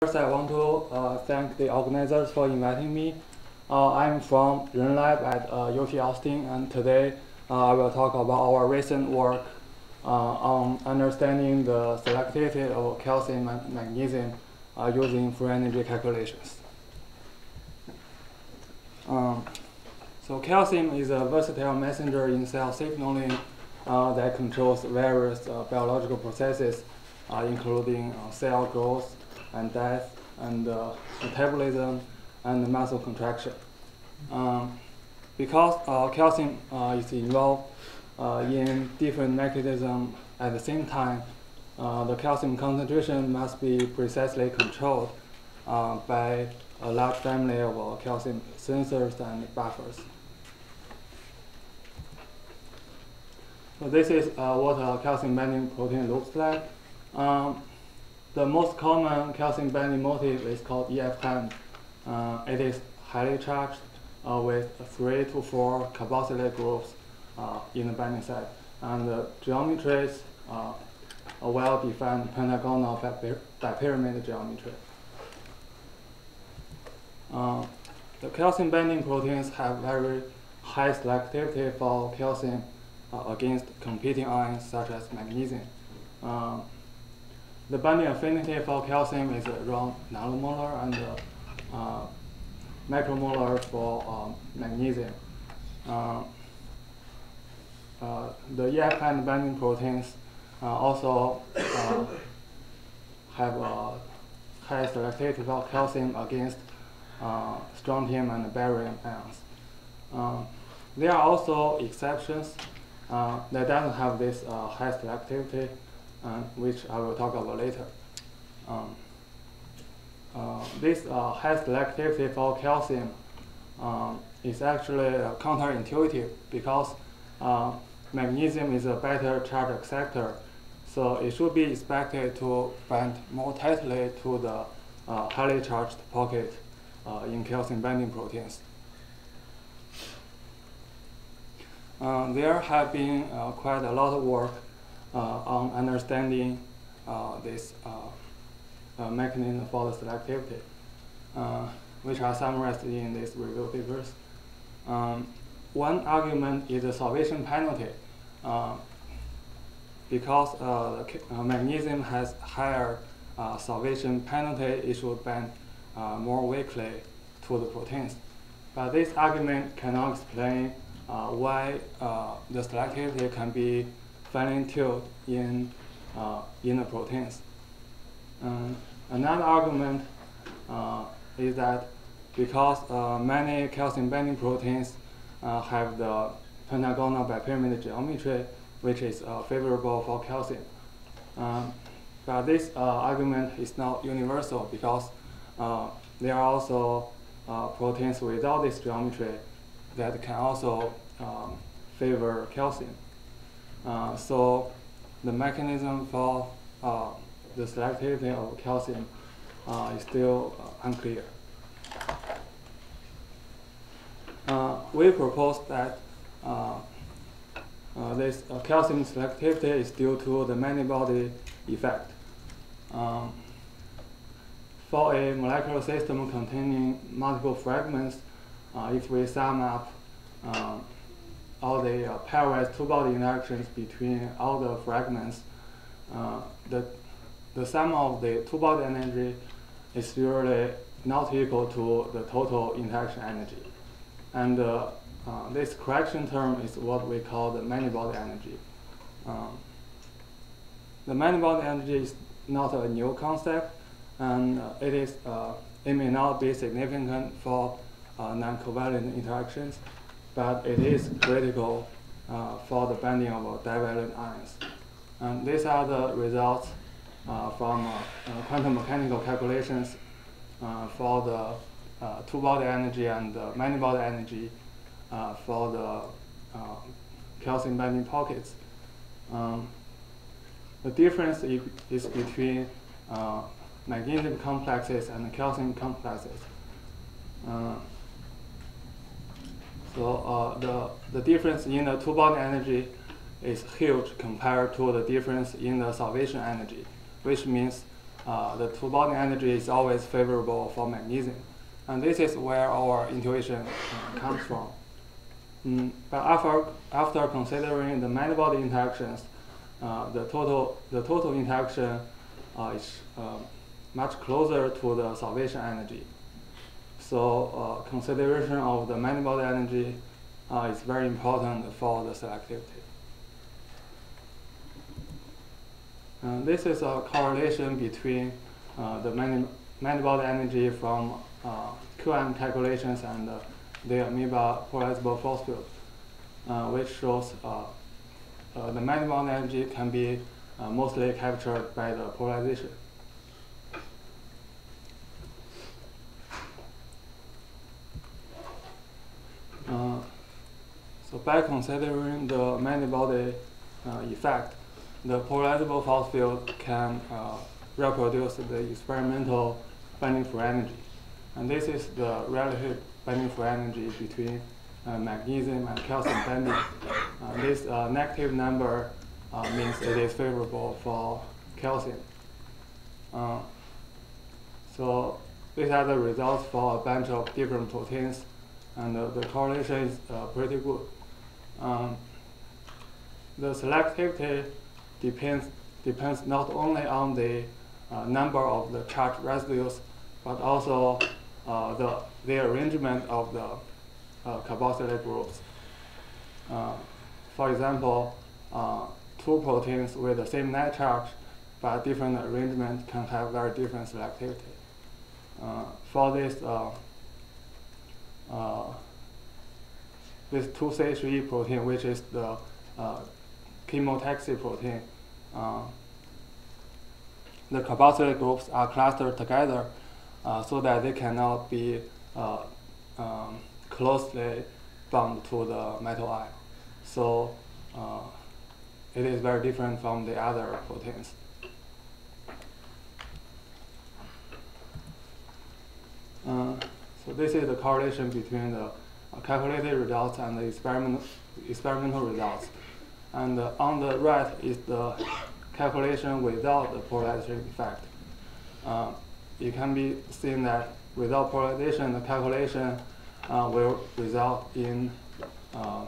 First, I want to thank the organizers for inviting me. I'm from RenLab at UT Austin, and today I will talk about our recent work on understanding the selectivity of calcium and magnesium using free energy calculations. So calcium is a versatile messenger in cell signaling that controls various biological processes, including cell growth and death, and metabolism, and muscle contraction. Because calcium is involved in different mechanisms at the same time, the calcium concentration must be precisely controlled by a large family of calcium sensors and buffers. So this is what a calcium binding protein looks like. The most common calcium binding motif is called EF10. It is highly charged with 3 to 4 carboxylate groups in the binding site. And the geometry is a well-defined pentagonal bipyramid geometry. The calcium binding proteins have very high selectivity for calcium against competing ions such as magnesium. The binding affinity for calcium is around nanomolar and micromolar for magnesium. The EF10 binding proteins also have a high selectivity for calcium against strontium and barium ions. There are also exceptions that doesn't have this high selectivity, which I will talk about later. This high selectivity for calcium is actually counterintuitive because magnesium is a better charge acceptor, so it should be expected to bind more tightly to the highly charged pocket in calcium binding proteins. There have been quite a lot of work on understanding this mechanism for the selectivity, which are summarized in these review papers. One argument is the solvation penalty. Because magnesium has higher solvation penalty, it should bind more weakly to the proteins. But this argument cannot explain why the selectivity can be finely tuned in the proteins. Another argument is that because many calcium binding proteins have the pentagonal bipyramid geometry, which is favorable for calcium. But this argument is not universal because there are also proteins without this geometry that can also favor calcium. So the mechanism for the selectivity of calcium is still unclear. We propose that this calcium selectivity is due to the many-body effect. For a molecular system containing multiple fragments, if we sum up all the pairwise two-body interactions between all the fragments, the sum of the two-body energy is usually not equal to the total interaction energy. And this correction term is what we call the many-body energy. The many-body energy is not a new concept, and it may not be significant for non-covalent interactions, but it is critical for the binding of divalent ions. And these are the results from quantum mechanical calculations for the two-body energy and the many-body energy for the calcium binding pockets. The difference is between magnesium complexes and calcium complexes. So the difference in the two-body energy is huge compared to the difference in the solvation energy, which means the two-body energy is always favorable for magnesium. And this is where our intuition comes from. But after considering the many-body interactions, the total interaction is much closer to the salvation energy. So consideration of the many-body energy is very important for the selectivity. This is a correlation between the many-body energy from QM calculations and the amoeba polarizable force field, which shows the many-body energy can be mostly captured by the polarization. So by considering the many-body effect, the polarizable force field can reproduce the experimental binding free energy. And this is the relative binding free energy between magnesium and calcium binding. This negative number means it is favorable for calcium. So these are the results for a bunch of different proteins, and the correlation is pretty good. The selectivity depends not only on the number of the charged residues, but also the arrangement of the carboxylic groups. For example, two proteins with the same net charge but different arrangement can have very different selectivity. For this, this 2CHE protein, which is the chemotaxi protein, the carboxylic groups are clustered together so that they cannot be closely bound to the metal ion. So it is very different from the other proteins. So this is the correlation between the calculated results and the experimental results. And on the right is the calculation without the polarization effect. It can be seen that without polarization, the calculation will result in a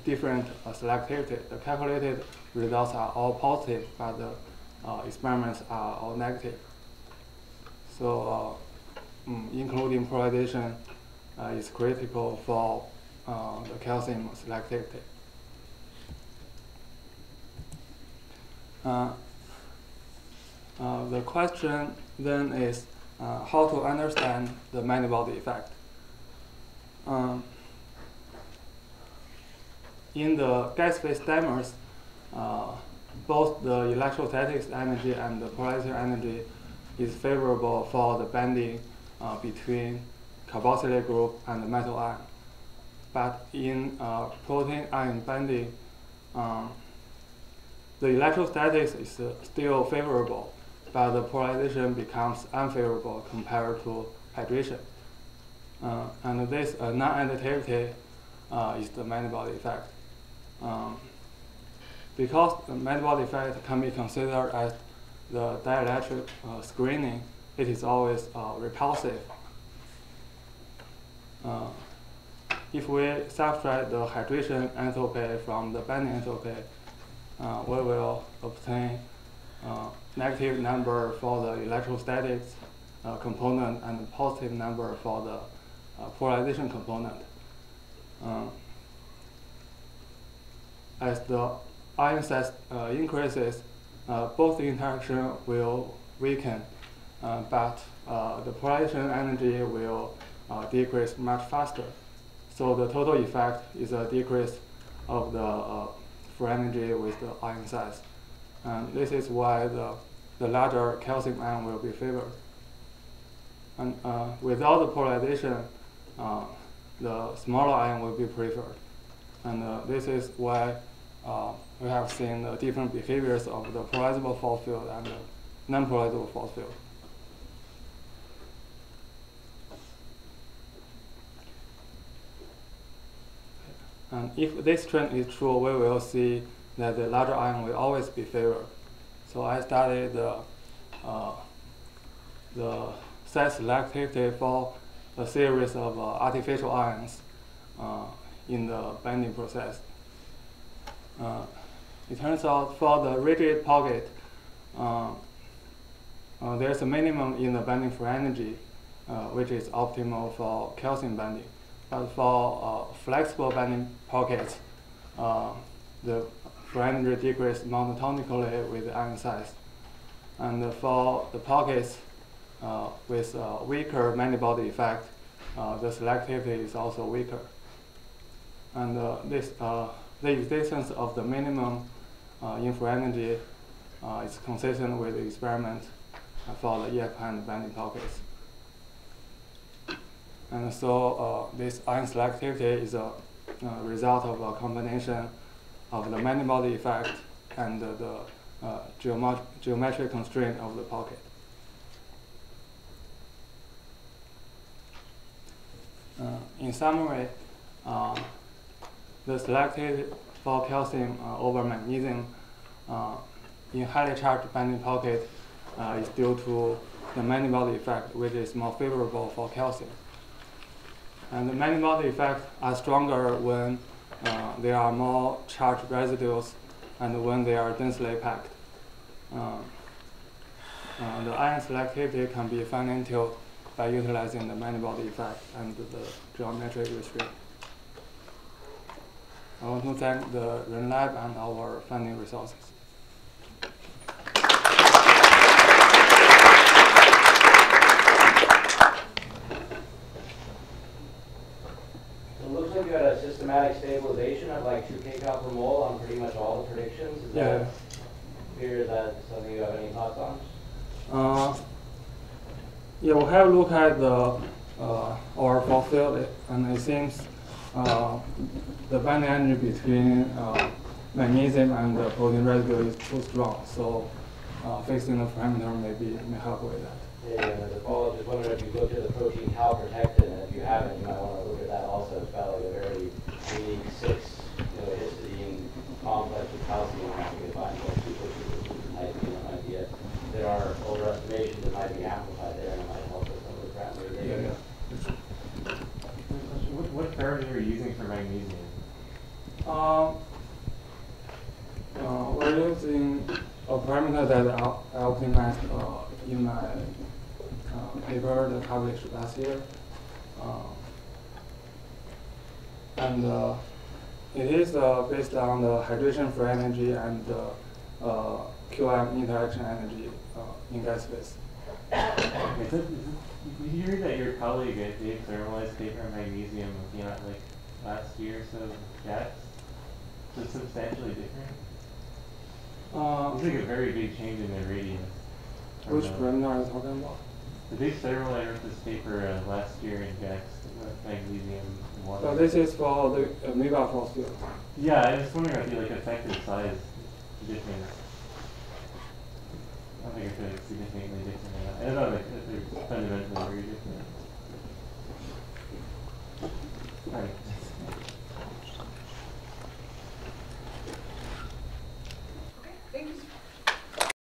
different selectivity. The calculated results are all positive, but the experiments are all negative. So including polarization is critical for the calcium selectivity. The question then is how to understand the many-body effect. In the gas phase dimmers, both the electrostatics energy and the polarization energy is favorable for the bending between carboxylic group and the metal ion. But in protein ion bending, the electrostatics is still favorable, but the polarization becomes unfavorable compared to hydration. And this non-additivity is the many-body effect. Because the many-body effect can be considered as the dielectric screening, it is always repulsive. If we subtract the hydration enthalpy from the bending enthalpy, we will obtain negative number for the electrostatics component and positive number for the polarization component. As the ion size increases, both interaction will weaken, but the polarization energy will decrease much faster. So the total effect is a decrease of the free energy with the ion size. And this is why the larger calcium ion will be favored. And without the polarization, the smaller ion will be preferred. And this is why we have seen the different behaviors of the polarizable force field and the non-polarizable force field. And if this trend is true, we will see that the larger ion will always be favored. So I studied the set selectivity for a series of artificial ions in the bending process. It turns out for the rigid pocket, there's a minimum in the bending free energy, which is optimal for calcium bending. But for flexible bending pockets, the free energy decreases monotonically with ion size. And for the pockets with weaker many-body effect, the selectivity is also weaker. And the existence of the minimum in free energy is consistent with the experiment for the EF hand bending pockets. And so this ion selectivity is a result of a combination of the many-body effect and the geometric constraint of the pocket. In summary, the selectivity for calcium over magnesium in highly charged bending pocket is due to the many-body effect, which is more favorable for calcium. And the many-body effects are stronger when there are more charged residues and when they are densely packed. The ion selectivity can be fine-tuned by utilizing the many-body effect and the geometric restraint. I want to thank the Ren Lab and our funding resources. So it looks like you had a systematic stabilization of like 2 kcal per mole on pretty much all the predictions. Is that clear? Is that something you have any thoughts on? Yeah, we have looked at the our force field, and it seems the binding energy between magnesium and the protein residue is too strong. So fixing the parameter may help with that. Yeah, and as a follow-up, just wondering if you looked at the protein cal protectin, and if you haven't, you might want to look at that also. It's got like a very unique 6-histidine complex with calcium. I think it binds like super type, idea. There are overestimations that might be amplified there, and it might help with some of the parameters. What parameter are you using for magnesium? We're using a parameter that I optimized in my paper that published last year. And it is based on the hydration free energy and QM interaction energy in gas phase. Did you hear that your colleague at the thermalized paper on magnesium came out like last year or so with gas? So it's substantially different? It's like a very big change in the radius. Which parameter are you talking about? The big thermal I wrote this paper last year in GAX with magnesium and water. So this is for the amoeba force field. Yeah, I was wondering about the like effective size difference. I don't think it's like significantly different. I don't know if they're fundamentally very different.